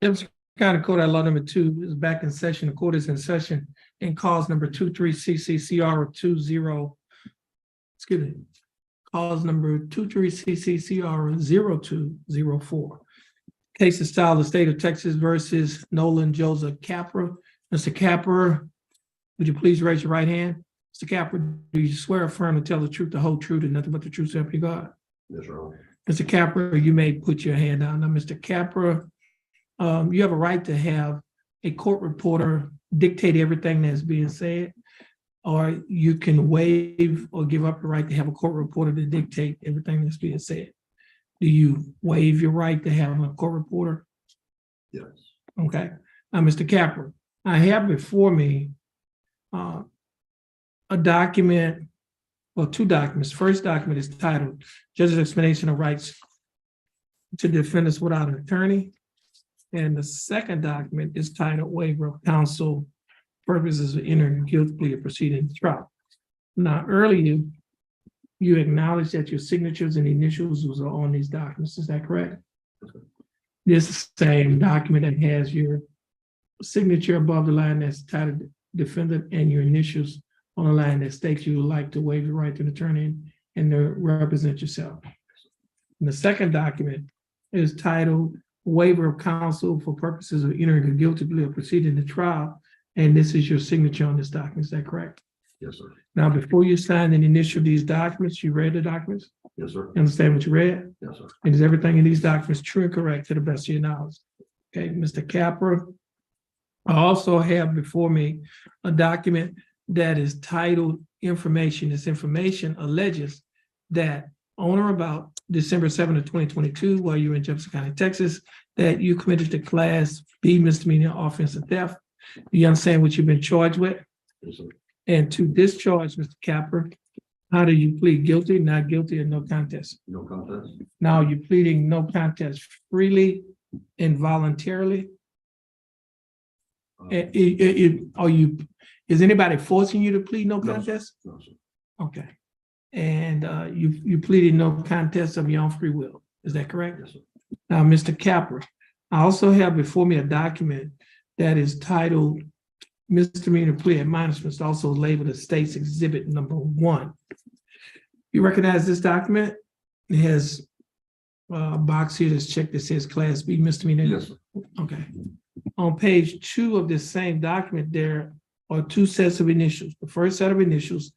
Evans County Court at Law number 2 is back in session. The court is in session in cause number 23CCCR 0204. Case is styled the state of Texas versus Nolan Joseph Capra. Mr. Capra, would you please raise your right hand? Mr. Capra, do you swear or affirm to tell the truth, the whole truth, and nothing but the truth, so help you God? Yes, Your Honor. Mr. Capra, you may put your hand down. Now, Mr. Capra, you have a right to have a court reporter dictate everything that's being said, or you can waive or give up the right to have a court reporter to dictate everything that's being said. Do you waive your right to have a court reporter? Yes. Okay. Now, Mr. Capra, I have before me a document, well, two documents. First document is titled Judge's Explanation of Rights to Defendants Without an Attorney. And the second document is titled Waiver of Counsel Purposes of Entering a Guilty Plea or Proceeding in Trial. Now, earlier, you acknowledged that your signatures and initials was on these documents. Is that correct? Okay. This is the same document that has your signature above the line that's titled Defendant and your initials on the line that states you would like to waive your right to an attorney and to represent yourself. And the second document is titled Waiver of Counsel for Purposes of Entering a Guilty Plea or Proceeding in Trial. And this is your signature on this document. Is that correct? Yes, sir. Now, before you sign and initial these documents, you read the documents? Yes, sir. You understand what you read? Yes, sir. And is everything in these documents true and correct to the best of your knowledge? Okay, Mr. Capra, I also have before me a document that is titled Information. This information alleges that on or about December 7th of 2022, while you were in Jefferson County, Texas, that you committed the Class B misdemeanor offense of theft. Do you understand what you've been charged with? Yes, sir. And to this charge, Mr. Capra, how do you plead? Guilty, not guilty, or no contest? No contest. Now, you're pleading no contest freely and voluntarily? Is anybody forcing you to plead no No, contest? No, sir. Okay. And you pleaded no contest of your own free will. Is that correct? Yes, sir. Now, Mr. Capra, I also have before me a document that is titled Misdemeanor Plea Admonishments, also labeled as State's Exhibit Number 1. You recognize this document? It has a box here that's checked that says Class B misdemeanor. Yes, sir. Okay. On page 2 of this same document, there are two sets of initials. The first set of initials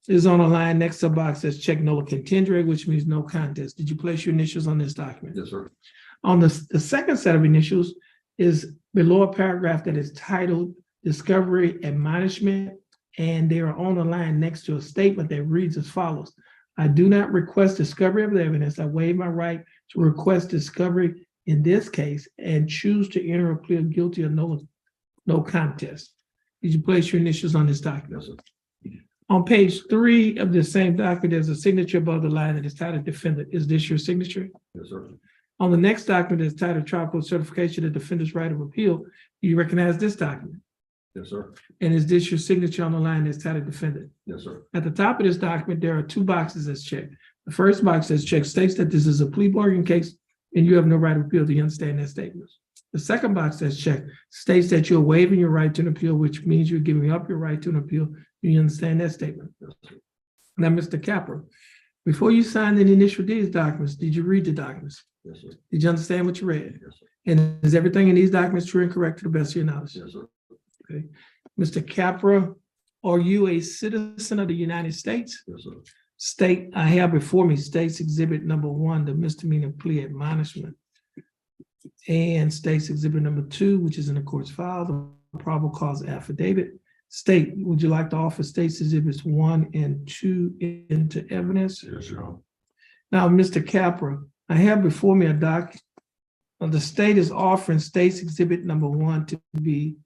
is on a line next to a box that's checked nolo contendere, which means no contest. Did you place your initials on this document? Yes, sir. On the second set of initials is below a paragraph that is titled Discovery Admonishment, and they are on the line next to a statement that reads as follows. I do not request discovery of the evidence. I waive my right to request discovery in this case and choose to enter a plea of guilty or no contest. Did you place your initials on this document? Yes, sir. On page 3 of the same document, there's a signature above the line that is titled Defendant. Is this your signature? Yes, sir. On the next document that's titled Trial Court Certification of Defendant's Right of Appeal, do you recognize this document? Yes, sir. And is this your signature on the line that's titled Defendant? Yes, sir. At the top of this document, there are two boxes that's checked. The first box that's checked states that this is a plea bargain case and you have no right of appeal. Do you understand that statement? The second box that's checked states that you're waiving your right to an appeal, which means you're giving up your right to an appeal. Do you understand that statement? Yes, sir. Now, Mr. Capra, before you signed and initialed these documents, did you read the documents? Yes, sir. Did you understand what you read? Yes, sir. And is everything in these documents true and correct to the best of your knowledge? Yes, sir. Okay. Mr. Capra, are you a citizen of the United States? Yes, sir. State, I have before me State's Exhibit Number 1, the misdemeanor plea admonishment. And State's Exhibit Number 2, which is in the court's file, the probable cause affidavit. State, would you like to offer State's Exhibits 1 and 2 into evidence? Yes, sir. Now, Mr. Capra, I have before me a doc. The state is offering State's Exhibit Number 1 to be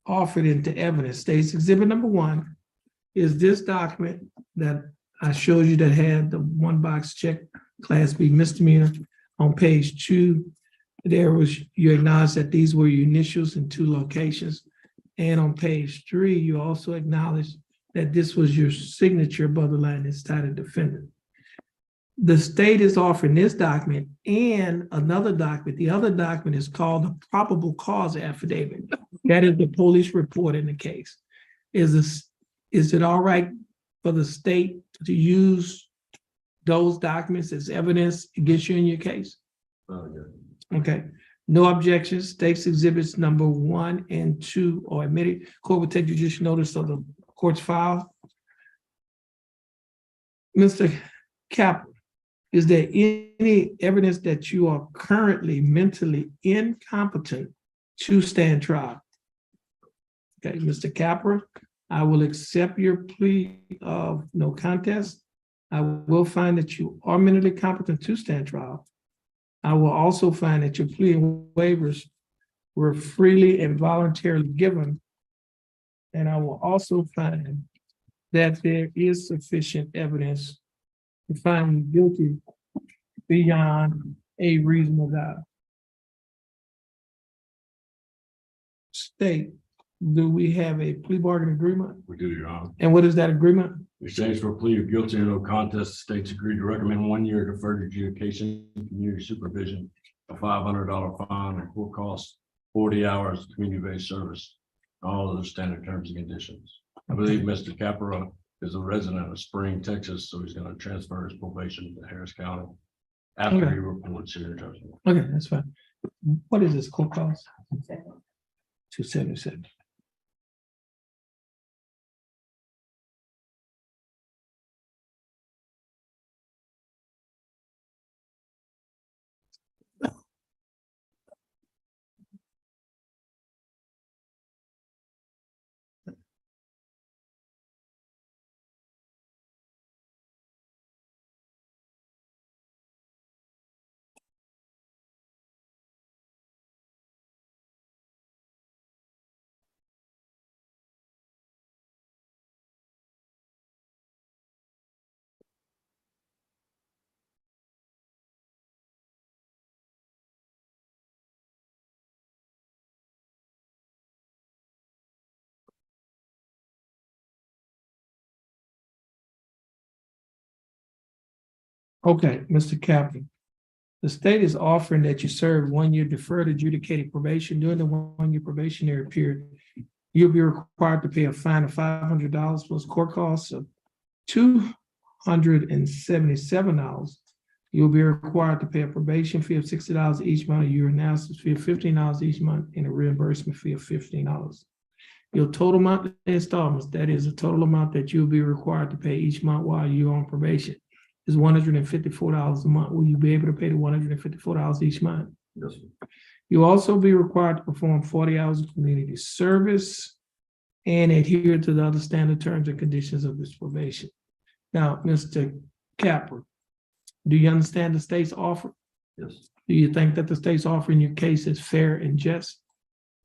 offered into evidence. State's Exhibit Number 1 is this document that I showed you that had the one box checked, Class B misdemeanor. On page 2, you acknowledge that these were your initials in 2 locations. And on page 3, you also acknowledge that this was your signature above the line that's titled Defendant. the state is offering this document and another document. The other document is called the probable cause affidavit. That is the police report in the case. Is it all right for the state to use those documents as evidence against you in your case? Yeah. Okay, no objections. State's exhibits number 1 and 2 are admitted. Court will take judicial notice of the court's file. Mr. Capper, is there any evidence that you are currently mentally incompetent to stand trial? Okay, Mr. Capper, I will accept your plea of no contest. I will find that you are mentally competent to stand trial. I will also find that your plea and waivers were freely and voluntarily given. And I will also find that there is sufficient evidence to find you guilty beyond a reasonable doubt. State, do we have a plea bargain agreement? We do, Your Honor. And what is that agreement? In exchange for a plea of guilty or no contest, the states agreed to recommend 1 year deferred adjudication, community supervision, a $500 fine, and court costs, 40 hours of community-based service, all of the standard terms and conditions. I believe Mr. Capra is a resident of Spring, Texas, so he's going to transfer his probation to Harris County after Okay. he reports here in Texas. Okay, that's fine. What is this court cost? 277. Okay, Mr. Captain, the state is offering that you serve 1 year deferred adjudicated probation. During the 1 year probationary period, you'll be required to pay a fine of $500 plus court costs of $277. You'll be required to pay a probation fee of $60 each month, a year analysis fee of $15 each month, and a reimbursement fee of $15. Your total monthly installments, that is the total amount that you'll be required to pay each month while you're on probation, is $154 a month. Will you be able to pay the $154 each month? Yes, sir. You'll also be required to perform 40 hours of community service and adhere to the other standard terms and conditions of this probation. Now, Mr. Capper, do you understand the state's offer? Yes, Do you think that the state's offer in your case is fair and just?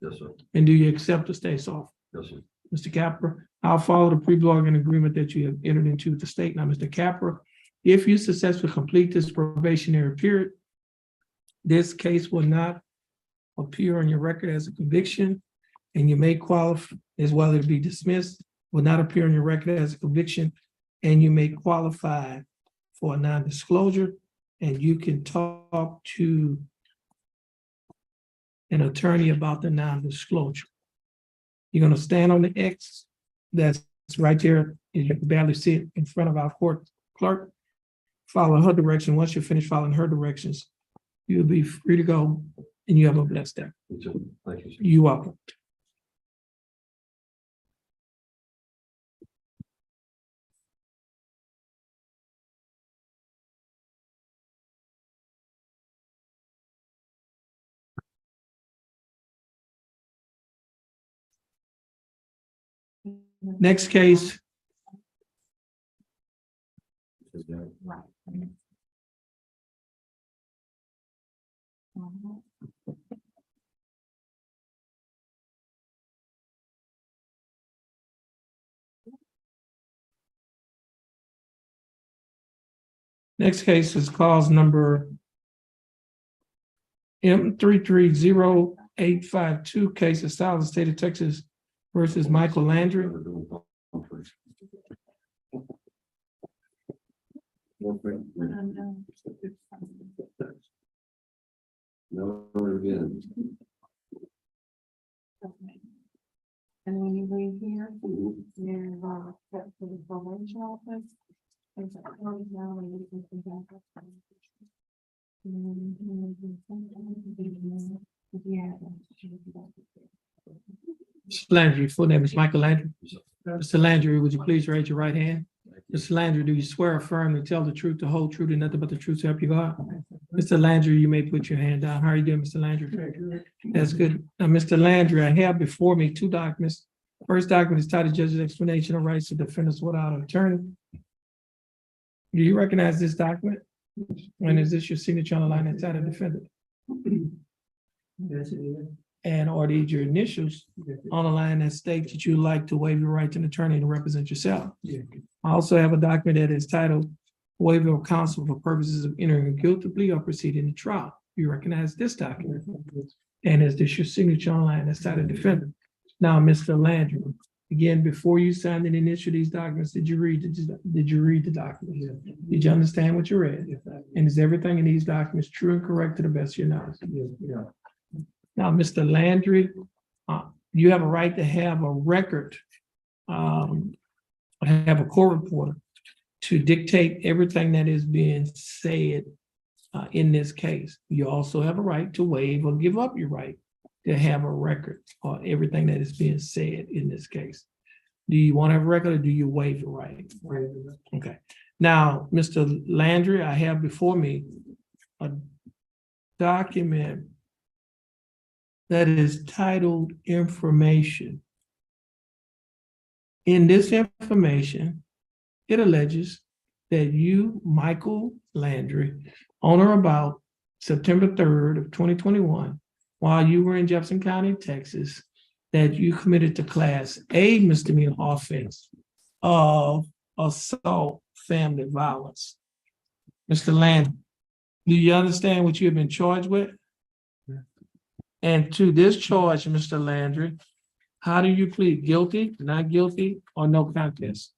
yes, sir. And do you accept the state's offer? Yes, sir. Mr. Capper, I'll follow the pre-bargain agreement that you have entered into with the state. Now, Mr. Capper, if you successfully complete this probationary period, this case will not appear on your record as a conviction, and you may qualify, as well as be dismissed, will not appear on your record as a conviction, and you may qualify for a non-disclosure, and you can talk to an attorney about the non-disclosure. You're gonna stand on the X that's right there, you can barely see it in front of our court clerk. Follow her direction. Once you're finished following her directions, you'll be free to go, and you have a blessed day. Me too. Thank you, sir. You're welcome. Next case, Is that- next case is cause number M330852, case of Southern State of Texas versus Michael Landry. No, again. And when you leave here, you step to the probation office. There's a code now and you can come back up. Yeah. Mr. Landry, your full name is Michael Landry. Mr. Landry, would you please raise your right hand? Mr. Landry, do you swear or affirm to tell the truth, the whole truth, and nothing but the truth to help you God? Mr. Landry, you may put your hand down. How are you doing, Mr. Landry? That's good. Now, Mr. Landry, I have before me two documents. First document is titled Judge's Explanation of Rights to Defendants Without an Attorney. Do you recognize this document? And is this your signature on the line that's titled Defendant? Yes, it is. And are these your initials on the line that state that you like to waive your right to an attorney to represent yourself? Yeah. I also have a document that is titled Waiver of Counsel for Purposes of Entering a Guilty Plea or Proceeding to Trial. You recognize this document? And is this your signature online that's titled Defendant? Now, Mr. Landry, again, before you signed and initial these documents, did you read the documents? Did you understand what you read? And is everything in these documents true and correct to the best of your knowledge? Yeah. Now, Mr. Landry, you have a right to have a record, have a court reporter to dictate everything that is being said in this case. You also have a right to waive or give up your right to have a record or everything that is being said in this case. Do you want to have a record or do you waive your right? Okay. Now, Mr. Landry, I have before me a document that is titled Information. In this information, it alleges that you, Michael Landry, on or about September 3rd of 2021, while you were in Jefferson County, Texas, that you committed to Class A misdemeanor offense of assault, family violence. Mr. Landry, do you understand what you have been charged with? And to this charge, Mr. Landry, how do you plead? Guilty, not guilty, or no contest?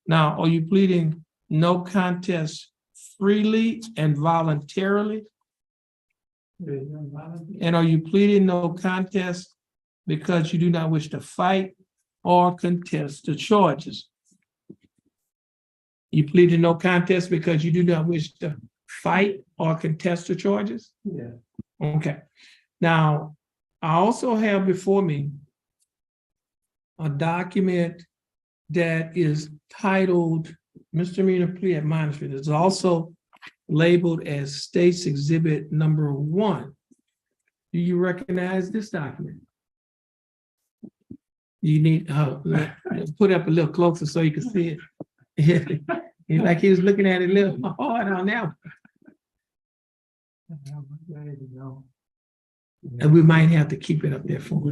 Now, are you pleading no contest freely and voluntarily? And are you pleading no contest because you do not wish to fight or contest the charges? You pleaded no contest because you do not wish to fight or contest the charges? Yeah. Okay. Now, I also have before me a document that is titled Misdemeanor Plea Admonishment. It's also labeled as State's Exhibit Number 1. Do you recognize this document? You need put it up a little closer so you can see it. Like he was looking at it a little hard on that. And we might have to keep it up there for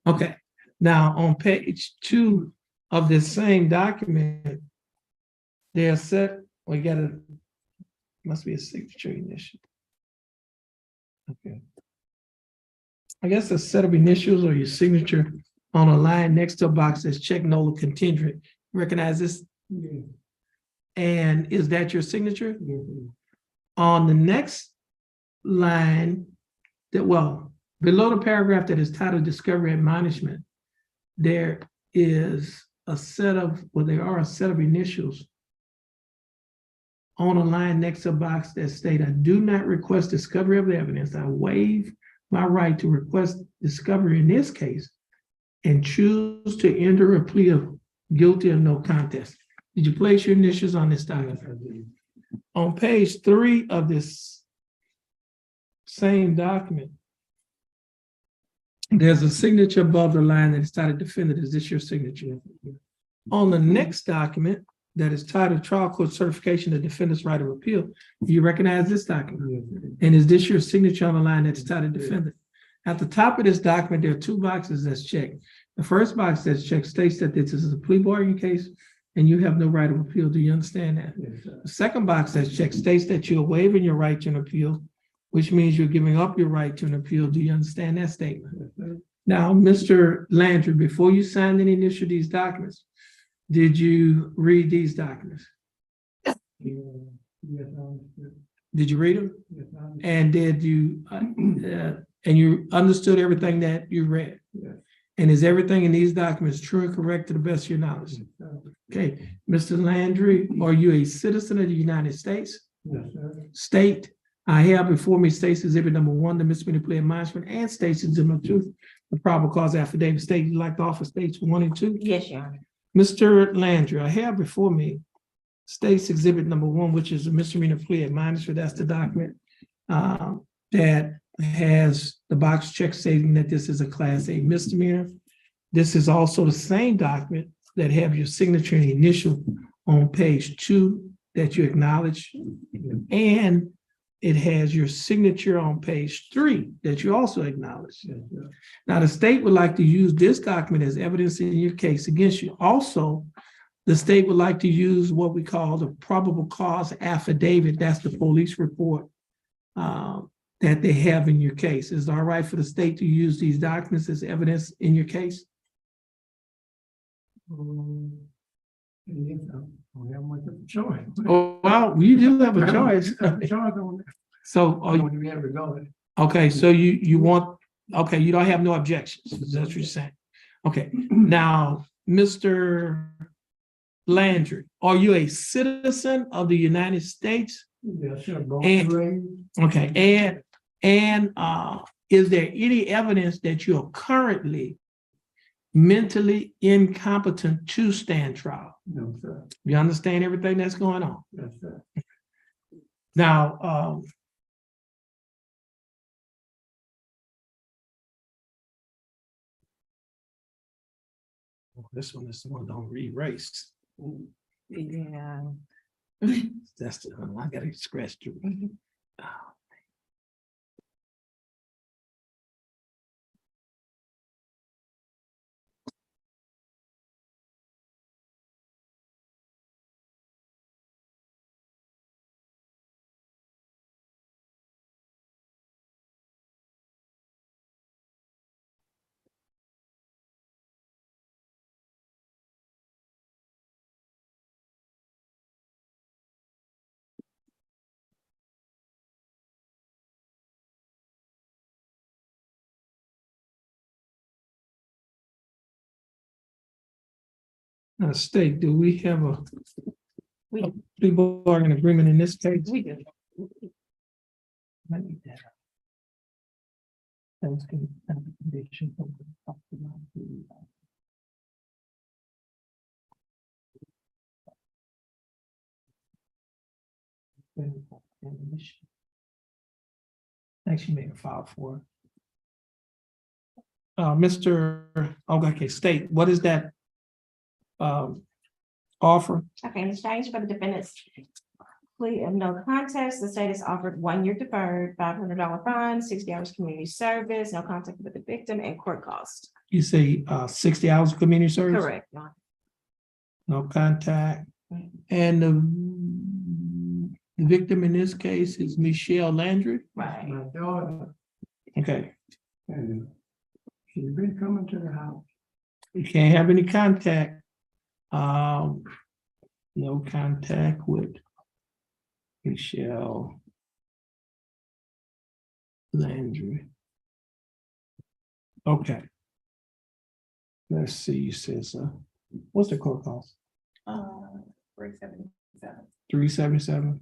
okay. Now, on page 2 of this same document, they're set, we got a, must be a signature initial. Okay. I guess a set of initials or your signature on a line next to a box that's checked NOLA contingent. Recognize this? Yeah. And is that your signature? Yeah. On the next line, that below the paragraph that is titled Discovery Admonishment, there is a set of, there are a set of initials on a line next to a box that state, I do not request discovery of the evidence. I waive my right to request discovery in this case and choose to enter a plea of guilty or no contest. Did you place your initials on this document? On page 3 of this same document, there's a signature above the line that is titled Defendant. Is this your signature? On the next document that is titled Trial Court Certification of Defendant's Right of Appeal, do you recognize this document? And is this your signature on the line that's titled Defendant? At the top of this document, there are 2 boxes that's checked. The first box that's checked states that this is a plea bargain case and you have no right of appeal. Do you understand that? Yes, The second box that's checked states that you're waiving your right to an appeal, which means you're giving up your right to an appeal. Do you understand that statement? Now, Mr. Landry, before you signed and initial these documents, Did you read these documents? Yes, I understood. Did you read them? Yes, I understood. And did you, and you understood everything that you read? Yes. And is everything in these documents true and correct to the best of your knowledge? Yes, sir. Okay, Mr. Landry, are you a citizen of the United States? Yes, sir. State, I have before me states exhibit number 1, the misdemeanor plea admonishment, and states exhibit number 2, the probable cause affidavit. State, you like to offer states 1 and 2? Yes, Your Honor. Mr. Landry, I have before me states exhibit number 1, which is a misdemeanor plea admonishment. That's the document that has the box check stating that this is a class A misdemeanor. This is also the same document that have your signature and initial on page 2 that you acknowledge. And it has your signature on page 3 that you also acknowledge. Yes, sir. Now, the state would like to use this document as evidence in your case against you. Also, the state would like to use what we call the probable cause affidavit. That's the police report that they have in your case. Is it all right for the state to use these documents as evidence in your case? Yes, I don't have much of a choice. Oh, well, you do have a choice. Choice on it. So, I don't even have to go. okay, so you want, okay, you don't have no objections. That's what you're saying. Okay, now, Mr. Landry, are you a citizen of the United States? Yes, sir. Born And- and raised. Okay, and is there any evidence that you're currently mentally incompetent to stand trial? No, sir. You understand everything that's going on? Yes, sir. Now, this one don't read race. Yeah. That's the one I gotta scratch through. Now, state, do we have a We, plea bargain agreement in this case? we do. I need that. That was good. Conviction. Actually made a file for it. Mr. Okay, state, what is that offer? Okay, in exchange for the defendant's plea of no contest, the state has offered 1 year deferred, $500 fine, 60 hours community service, no contact with the victim, and court cost. You say 60 hours of community service? Correct. Your Honor. No contact. And the victim in this case is Michelle Landry? Right. My daughter, Okay, and she's been coming to the house. you can't have any contact. No contact with Michelle Landry. Okay. Let's see, you says, what's the court cost? 377. 377?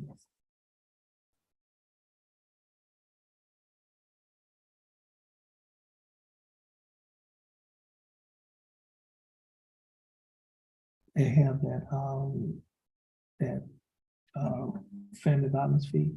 They have that family violence fee.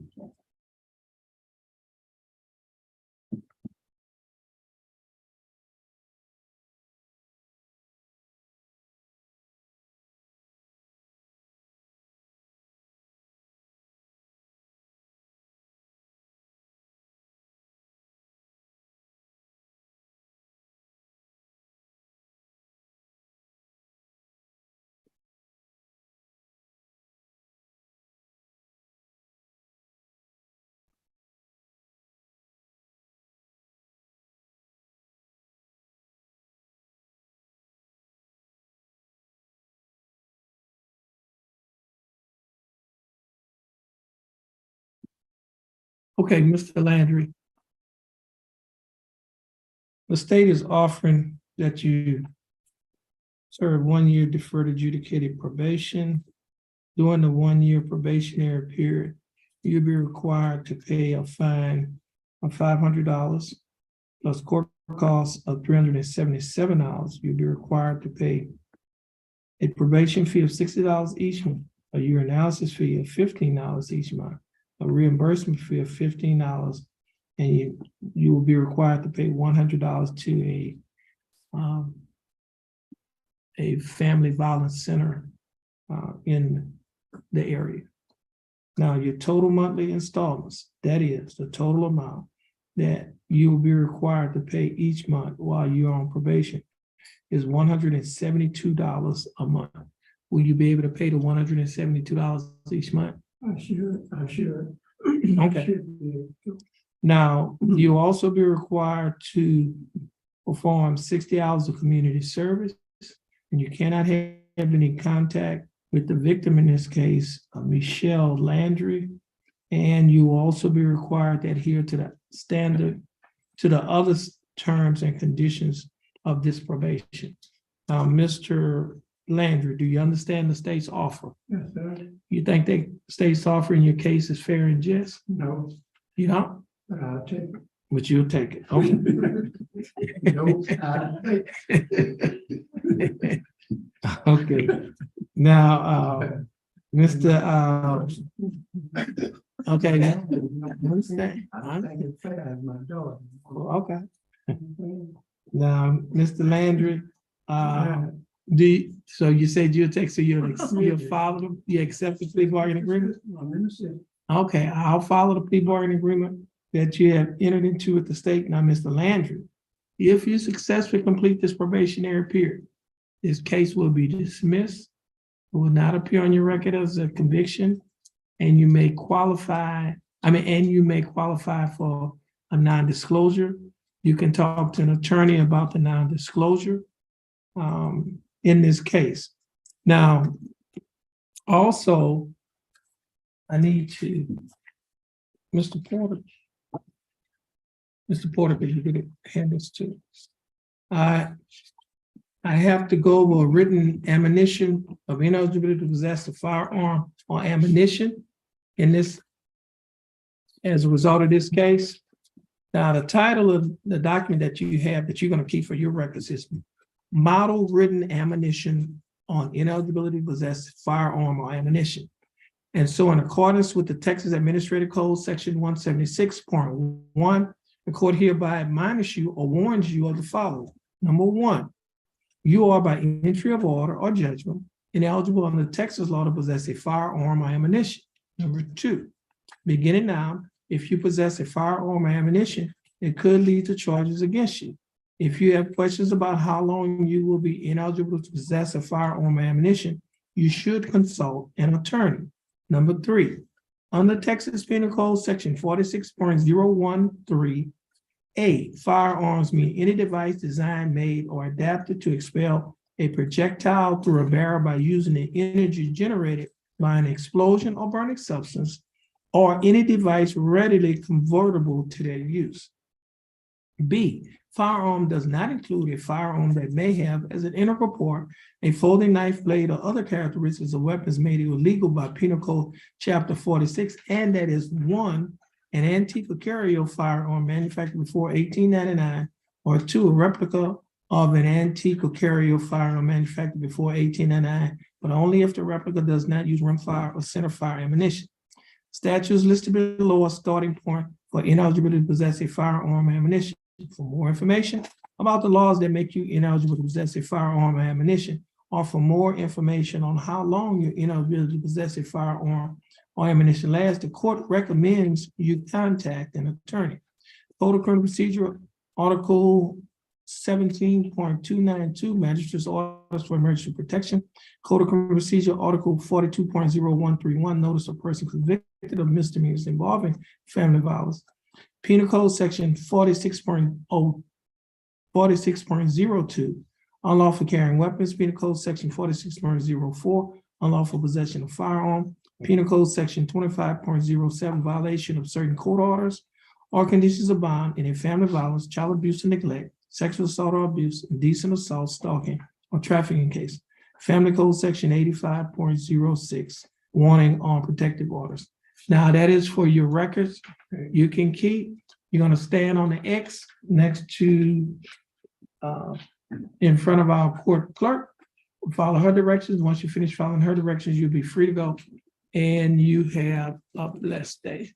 Okay, Mr. Landry. The state is offering that you serve 1 year deferred adjudicated probation. During the 1 year probationary period, you'll be required to pay a fine of $500 plus court costs of $377. You'll be required to pay a probation fee of $60 each month, a urinalysis fee of $15 each month, a reimbursement fee of $15, and you will be required to pay $100 to a family violence center in the area. Now, your total monthly installments, that is the total amount that you will be required to pay each month while you're on probation, is $172 a month. Will you be able to pay the $172 each month? I should. Okay. Now, you'll also be required to perform 60 hours of community service, and you cannot have any contact with the victim in this case, Michelle Landry, and you will also be required to adhere to the other terms and conditions of this probation. Now, Mr. Landry, do you understand the state's offer? Yes, sir. You think the state's offer in your case is fair and just? No, You don't? but I'll take But you'll take it. Okay. it. No, I'll take it. Okay. Now, Mr. Okay. I understand. I think it's fair as my daughter. Okay. Now, Mr. Landry, so you said you'll take, so you'll follow, you accept the plea bargaining agreement? I'm in the city. Okay, I'll follow the plea bargaining agreement that you have entered into with the state. Now, Mr. Landry, if you successfully complete this probationary period, this case will be dismissed, it will not appear on your record as a conviction, and you may qualify for a non-disclosure. You can talk to an attorney about the non-disclosure in this case. Now, also, I need to, Mr. Porter, could you get it, hand this to? I have to go over a written admonition of ineligibility to possess a firearm or ammunition in this, as a result of this case. Now, the title of the document that you have that you're going to keep for your records is Model Written Admonition on Ineligibility to Possess Firearm or Ammunition. And so in accordance with the Texas Administrative Code, Section 176.1, the court hereby admonishes you or warns you of the following. Number one, you are by entry of order or judgment ineligible under Texas law to possess a firearm or ammunition. Number two, beginning now, if you possess a firearm or ammunition, it could lead to charges against you. If you have questions about how long you will be ineligible to possess a firearm or ammunition, you should consult an attorney. Number three, under Texas Penal Code Section 46.013, firearms mean any device designed, made, or adapted to expel a projectile through a barrel by using the energy generated by an explosion or burning substance, or any device readily convertible to their use. B, firearm does not include a firearm that may have as an integral part a folding knife blade or other characteristics of weapons made illegal by Penal Code Chapter 46, and that is one, an antique or carry firearm manufactured before 1899, or two, a replica of an antique or carry firearm manufactured before 1899, but only if the replica does not use rimfire or centerfire ammunition. Statutes listed below are starting point for ineligibility to possess a firearm or ammunition. For more information about the laws that make you ineligible to possess a firearm or ammunition, or for more information on how long your ineligibility to possess a firearm or ammunition lasts, the court recommends you contact an attorney. Code of Criminal Procedure, Article 17.292, Magistrate's Orders for Emergency Protection. Code of Criminal Procedure, Article 42.0131, Notice of Person Convicted of Misdemeanors Involving Family Violence. Penal Code Section 46.02, Unlawful Carrying Weapons. Penal Code Section 46.04, Unlawful Possession of Firearm. Penal Code Section 25.07, violation of certain court orders or conditions of bond in a family violence, child abuse and neglect, sexual assault or abuse, indecent assault, stalking, or trafficking case. Family Code Section 85.06, warning on protective orders. Now, that is for your records. You can keep, you're gonna stand on the X next to, in front of our court clerk. Follow her directions. Once you finish following her directions, you'll be free to go. And you have a blessed day.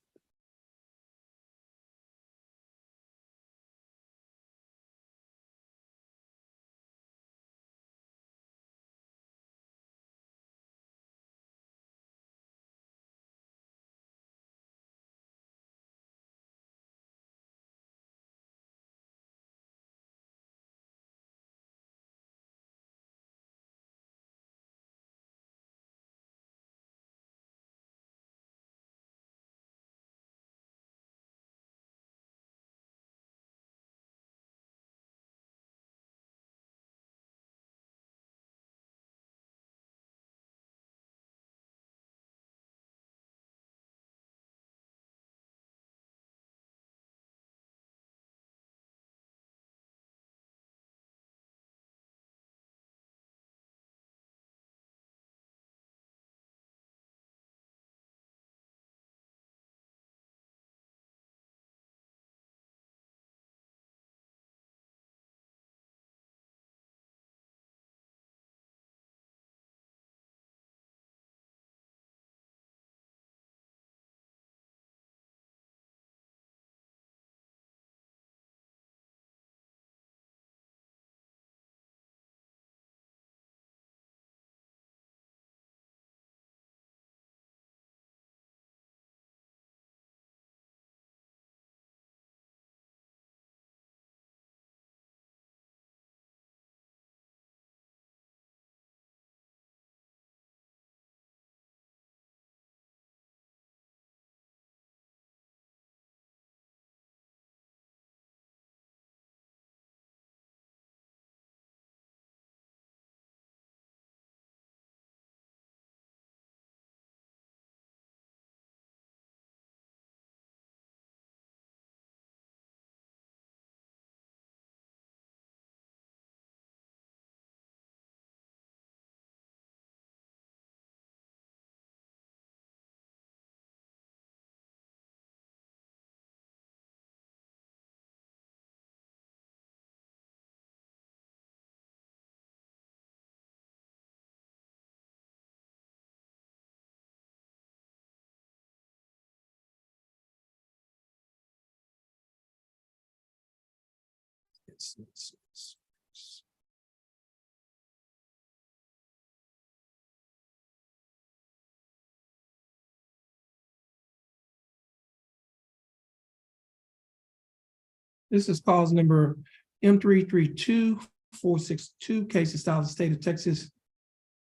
This is cause number M332462, case of style of the state of Texas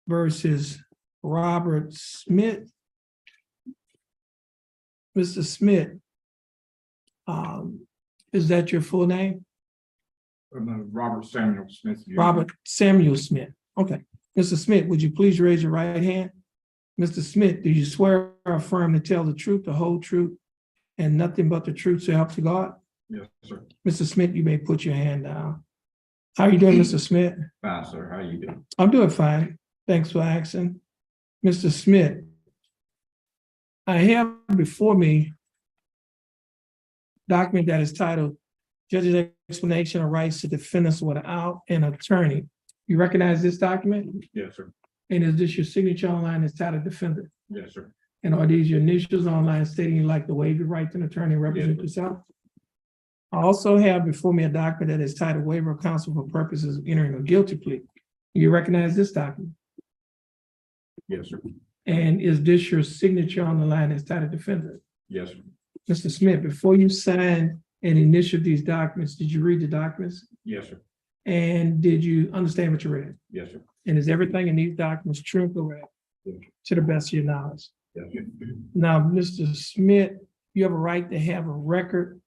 versus Robert Smith. Mr. Smith, is that your full name? Robert Samuel Smith. Jr. Robert Samuel Smith. Okay. Mr. Smith, would you please raise your right hand? Mr. Smith, do you swear or affirm to tell the truth, the whole truth, and nothing but the truth, so help you God? Yes, sir. Mr. Smith, you may put your hand down. How are you doing, Mr. Smith? Fine, sir. How you doing? I'm doing fine. Thanks for asking. Mr. Smith, I have before me a document that is titled Judge's Explanation of Rights to Defendants Without an Attorney. You recognize this document? Yes, sir. And is this your signature online as titled defendant? Yes, sir. And are these your initials online stating you like to waive your right to an attorney and represent Yes, sir. yourself? I also have before me a document that is titled Waiver of Counsel for Purposes of Entering a Guilty Plea. You recognize this document? Yes, sir. And is this your signature on the line as titled defendant? Yes, sir. Mr. Smith, before you signed and initialed these documents, did you read the documents? Yes, sir. And did you understand what you read? Yes, sir. And is everything in these documents true and correct Yes, to the best of your knowledge? Yes, sir. Now, Mr. Smith, you have a right to have a record,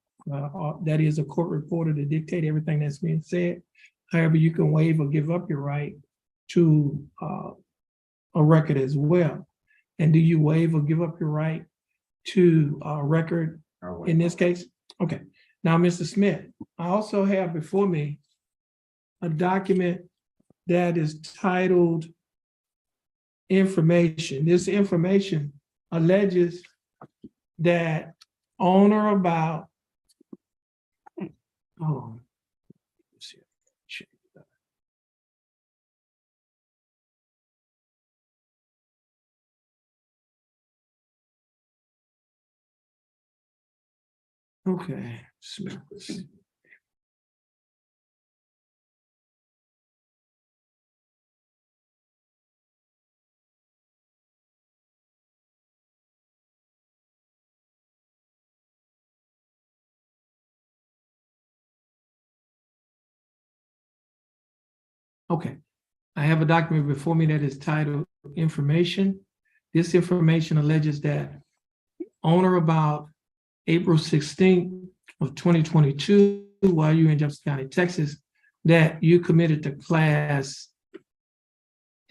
that is a court reporter to dictate everything that's being said. However, you can waive or give up your right to a record as well. And do you waive or give up your right to record in this case? Okay. Now, Mr. Smith, I also have before me a document that is titled information. This information alleges that on or about, oh, let's see. Okay. Smith. Okay, I have a document before me that is titled Information. This information alleges that on or about April 16th of 2022, while you were in Jefferson County, Texas, that you committed to Class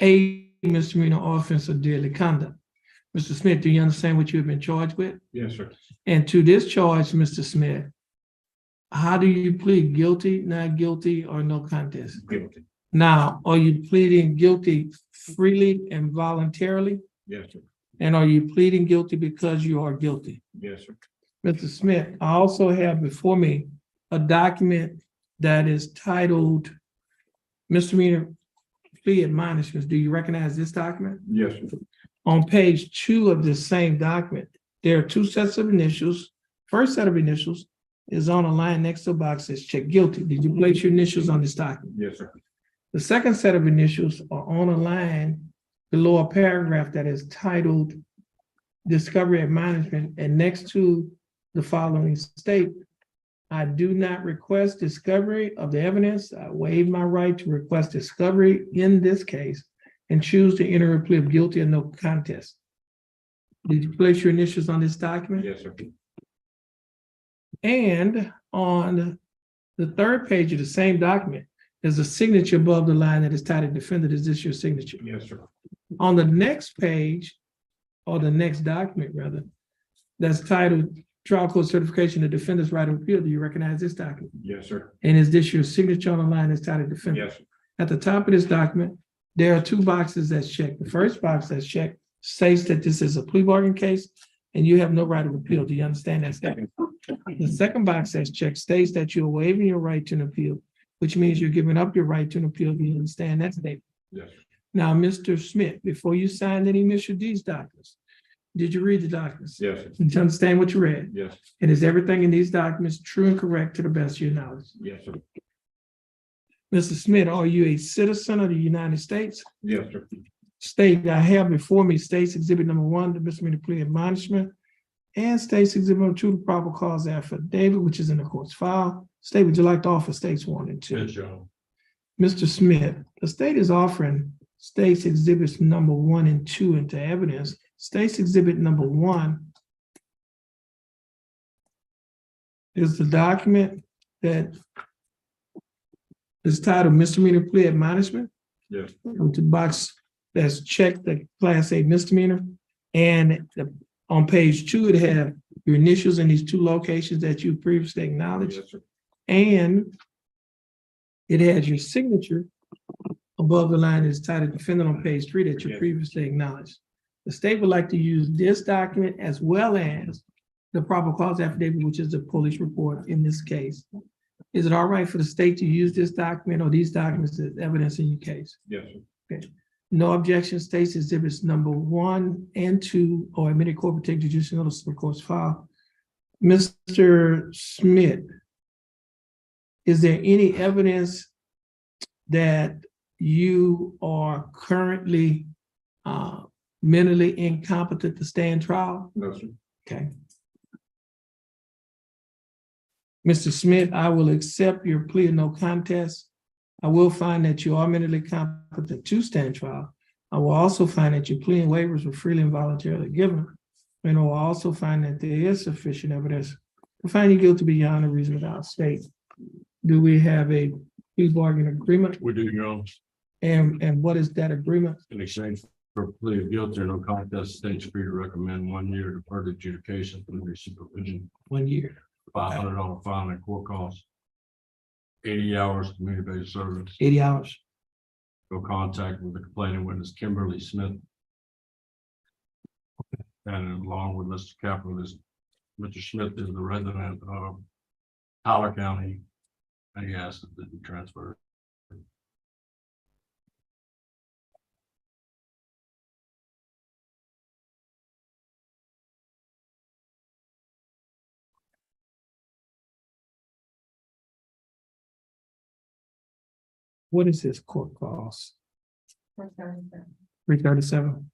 A misdemeanor offense of deadly conduct. Mr. Smith, do you understand what you have been charged with? Yes, sir. And to this charge, Mr. Smith, how do you plead? Guilty, not guilty, or no contest? Guilty. Now, are you pleading guilty freely and voluntarily? Yes, sir. And are you pleading guilty because you are guilty? Yes, sir. Mr. Smith, I also have before me a document that is titled Misdemeanor Plea Admonishments. Do you recognize this document? Yes, sir. On page 2 of this same document, there are 2 sets of initials. First set of initials is on a line next to a box that says check guilty. Did you place your initials on this document? Yes, sir. The second set of initials are on a line below a paragraph that is titled Discovery Admonishment, and next to the following state, I do not request discovery of the evidence. I waive my right to request discovery in this case and choose to enter a plea of guilty or no contest. Did you place your initials on this document? Yes, sir. And on the third page of the same document, there's a signature above the line that is titled Defendant. Is this your signature? Yes, sir. On the next page, or the next document rather, that's titled Trial Court Certification of Defendant's Right of Appeal. Do you recognize this document? Yes, sir. And is this your signature on the line that's titled Defendant? Yes, sir. At the top of this document, there are 2 boxes that's checked. The first box that's checked states that this is a plea bargain case and you have no right of appeal. Do you understand that statement? The second box that's checked states that you're waiving your right to an appeal, which means you're giving up your right to an appeal. Do you understand that statement? Yes, sir. Now, Mr. Smith, before you signed and initialed these documents, did you read the documents? Yes, sir. Did you understand what you read? Yes, And is everything in these documents true and correct to the best of your knowledge? yes, sir. Mr. Smith, are you a citizen of the United States? Yes, sir. State, I have before me State's Exhibit number 1, the misdemeanor plea admonishment, and State's Exhibit number 2, the probable cause affidavit, which is in the court's file. State, would you like to offer State's 1 and 2? Yes, Your Honor. Mr. Smith, the state is offering State's Exhibits number 1 and 2 into evidence. State's Exhibit number 1 is the document that is titled Misdemeanor Plea Admonishment, Yes, with the box that's checked the Class A misdemeanor. And on page 2, it have your initials in these 2 locations that you previously acknowledged. yes, sir. And it has your signature above the line is titled Defendant on page 3 that you Yes. previously acknowledged. The state would like to use this document as well as the probable cause affidavit, which is the police report in this case. Is it all right for the state to use this document or these documents as evidence in your case? Yes, sir. No objection, State's Exhibits number 1 and 2 or admitted court will take judicial notice of the court's file. Mr. Smith, is there any evidence that you are currently mentally incompetent to stand trial? No, sir. Okay. Mr. Smith, I will accept your plea of no contest. I will find that you are mentally competent to stand trial. I will also find that your plea and waivers were freely and voluntarily given. And I will also find that there is sufficient evidence to find you guilty beyond a reasonable doubt. State, do we have a plea bargain agreement? We do, Your Honor. And what is that agreement? In exchange for plea of guilty or no contest, the state's free to recommend 1 year deferred adjudication through supervision, 1 year. $500 fine and court costs, 80 hours community-based service, 80 hours. no contact with the complaining witness Kimberly Smith. And along with Mr. Capra, Mr. Smith is the resident of Tyler County. And he asked if it be transferred. What is his court cost? 337.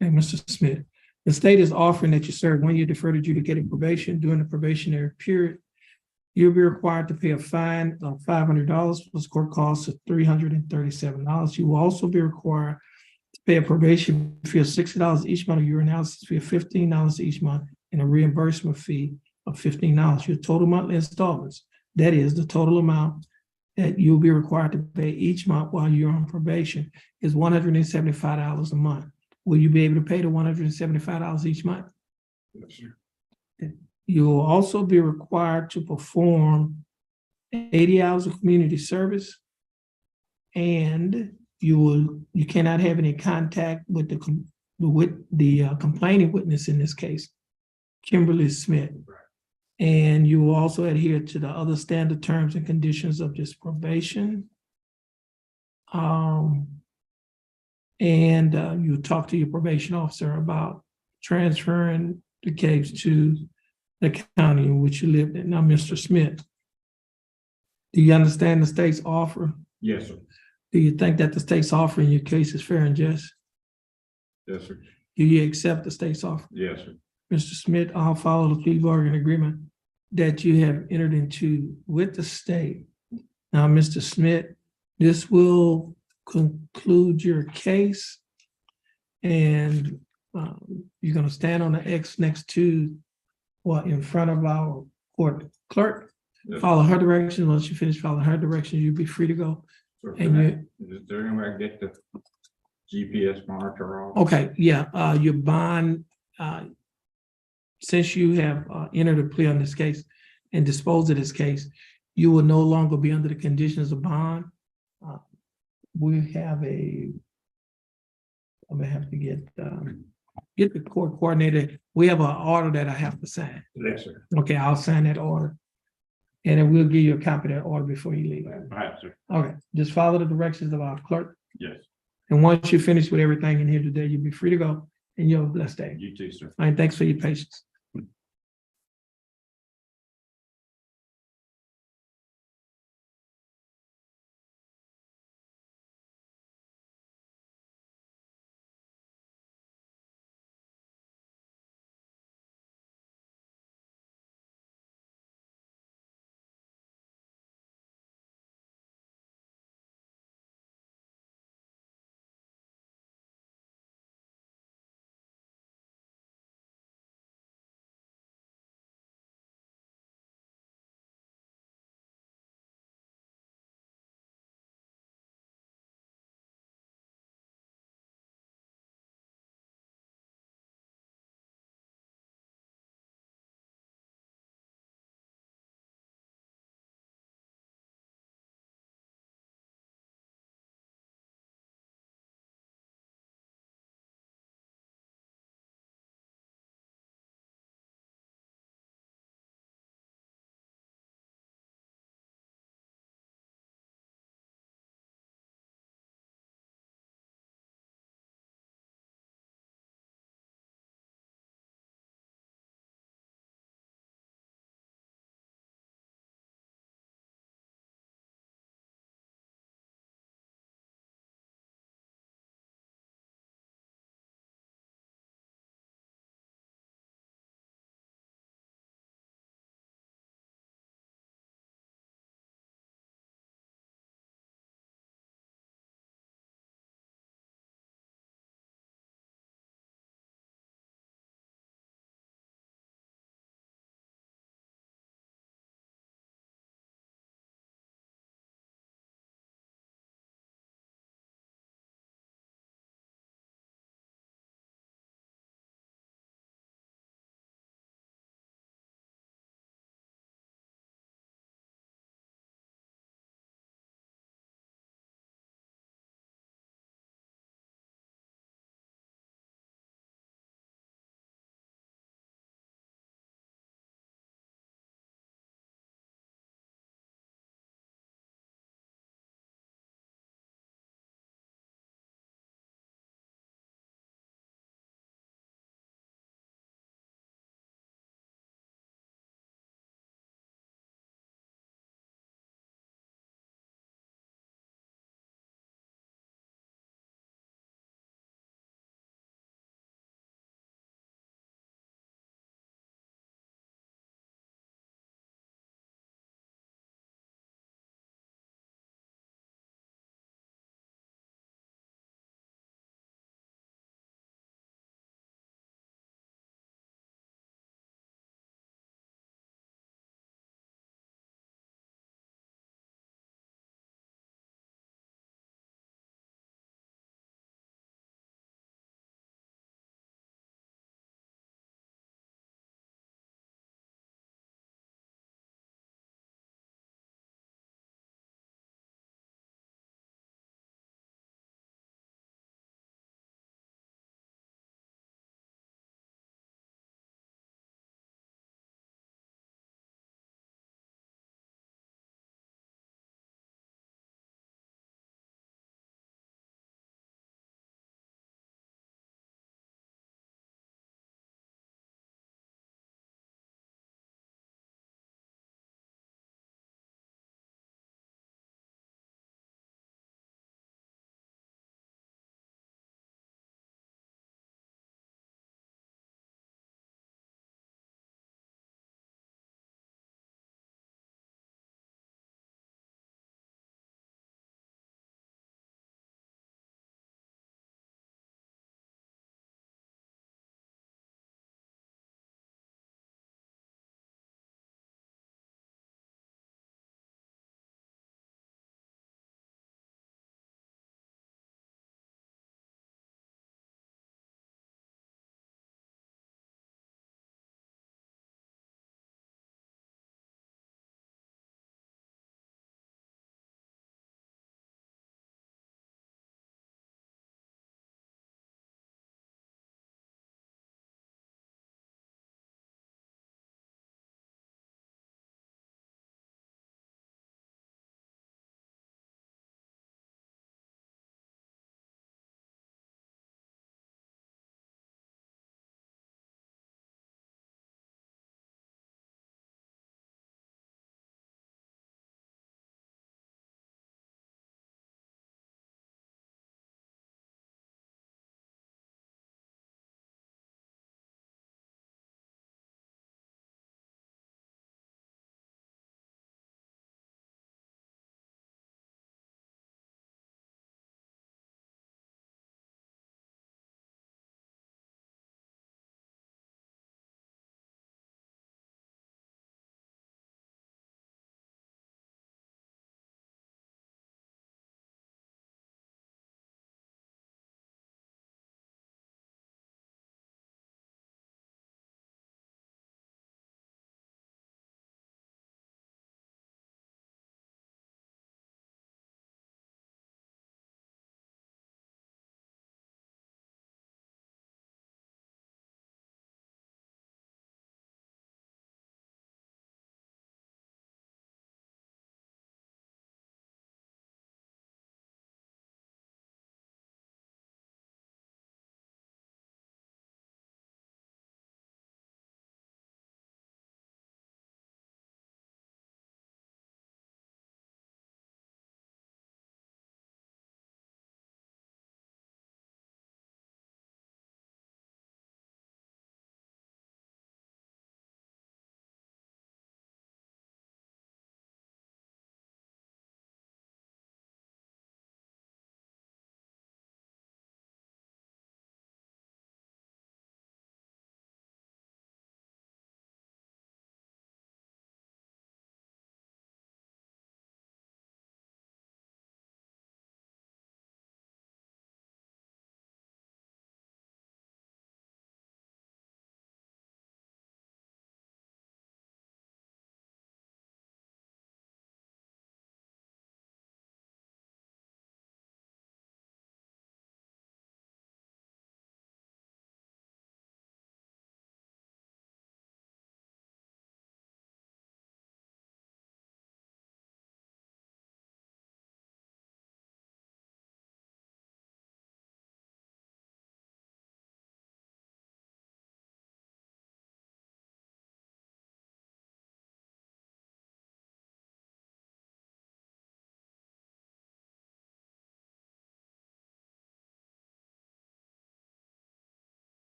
Hey, Mr. Smith, the state is offering that you serve 1 year deferred adjudicated probation during the probationary period. You'll be required to pay a fine of $500 plus court costs of $337. You will also be required to pay a probation fee of $60 each month, a urinalysis fee of $15 each month, and a reimbursement fee of $15. Your total monthly installments, that is the total amount that you'll be required to pay each month while you're on probation, is $175 a month. Will you be able to pay the $175 each month? Yes, sir. You will also be required to perform 80 hours of community service. And you cannot have any contact with the complaining witness in this case, Kimberly Smith. And you will also adhere to the other standard terms and conditions of this probation. And you talk to your probation officer about transferring the case to the county in which you lived in. Now, Mr. Smith, do you understand the state's offer? Yes, sir. Do you think that the state's offer in your case is fair and just? Yes, sir. Do you accept the state's offer? Yes, sir. Mr. Smith, I'll follow the plea bargain agreement that you have entered into with the state. Now, Mr. Smith, this will conclude your case. And you're going to stand on the X next to, in front of our court clerk. Yes, Follow her direction. Once you finish following her direction, you'll be free to go. sir. And Is there any way I can get the GPS monitor off? okay, yeah, your bond, since you have entered a plea on this case and disposed of this case, you will no longer be under the conditions of bond. We have I'm gonna have to get the court coordinator. We have an order that I have to sign. Yes, sir. Okay, I'll sign that order. And then we'll give you a copy of that order before you leave. All right, sir. Okay, just follow the directions of our clerk. Yes, And once you're finished with everything in here today, you'll be free to go and you have a blessed day. you too, sir. All right, thanks for your patience.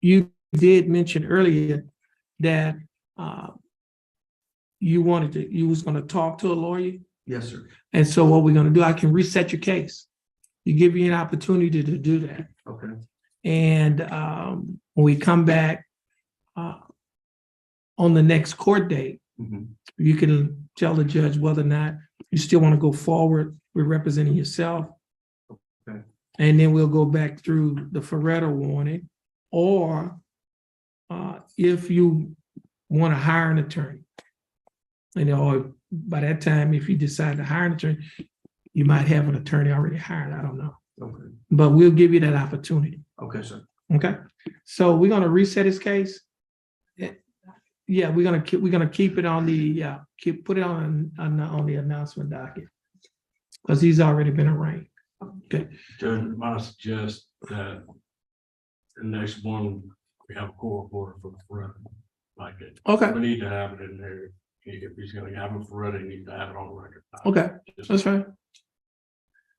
you did mention earlier that you was gonna talk to a lawyer. Yes, sir. And so what we're gonna do, I can reset your case. You give you an opportunity to do that. Okay. And when we come back on the next court date, Mhm. you can tell the judge whether or not you still want to go forward with representing yourself. Okay. And then we'll go back through the Ferretta warning, or if you want to hire an attorney. Or by that time, if you decide to hire an attorney, you might have an attorney already hired. I don't know. Okay. But we'll give you that opportunity. Okay, sir. Okay. So we're gonna reset his case. Yeah, we're gonna keep it on the put it on the announcement docket. Because he's already been arraigned. Okay. Judge, might suggest that the next one, we have a court reporter for the Ferretta. Like it. Okay. We need to have it in there. If he's gonna have a Ferretta, he needs to have it on record. Okay, that's fine.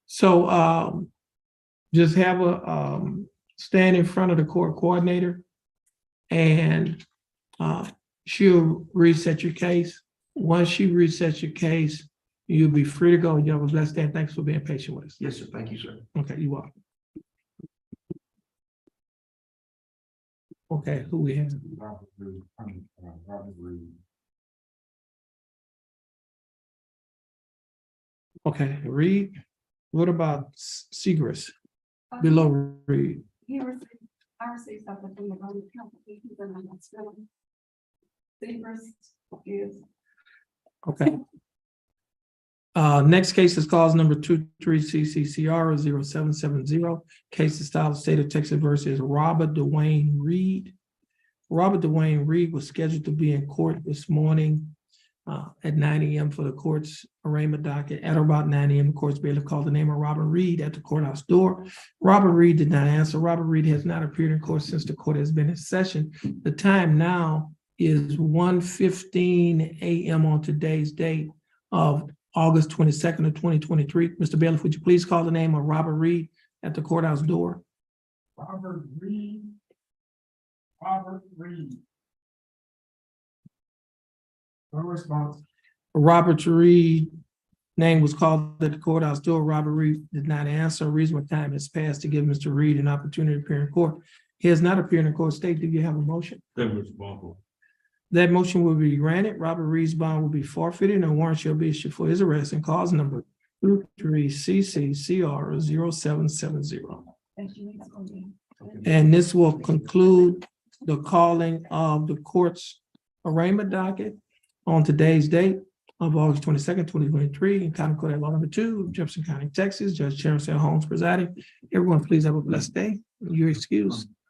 So just have a stand in front of the court coordinator, and she'll reset your case. Once she resets your case, you'll be free to go. You have a blessed day. Thanks for being patient with us. Yes, sir. Thank you, sir. Okay, you're welcome. Okay, who we have? Okay, Reed. What about Segrist? Below Reed. I received something from the voting applications and I'm not spelling. Secrets is. Okay. Next case is cause number 23CCCR0770. Case is styled State of Texas versus Robert Dwayne Reed. Robert Dwayne Reed was scheduled to be in court this morning at 9 a.m. for the court's arraignment docket. At about 9 a.m., the court's bailiff called the name of Robert Reed at the courthouse door. Robert Reed did not answer. Robert Reed has not appeared in court since the court has been in session. The time now is 1:15 a.m. on today's date of August 22nd of 2023. Mr. Bailiff, would you please call the name of Robert Reed at the courthouse door? Robert Reed. Robert Reed. No response. Robert Reed name was called at the courthouse door. Robert Reed did not answer. A reasonable time has passed to give Mr. Reed an opportunity to appear in court. He has not appeared in court. State, do you have a motion? That was awful. That motion will be granted. Robert Reed's bond will be forfeited and a warrant shall be issued for his arrest and cause number 23CCCR0770. And this will conclude the calling of the court's arraignment docket on today's date of August 22nd, 2023, in County Court at Law Number 2, Jefferson County, Texas. Judge Terrence Holmes presiding. Everyone, please have a blessed day. You're excused.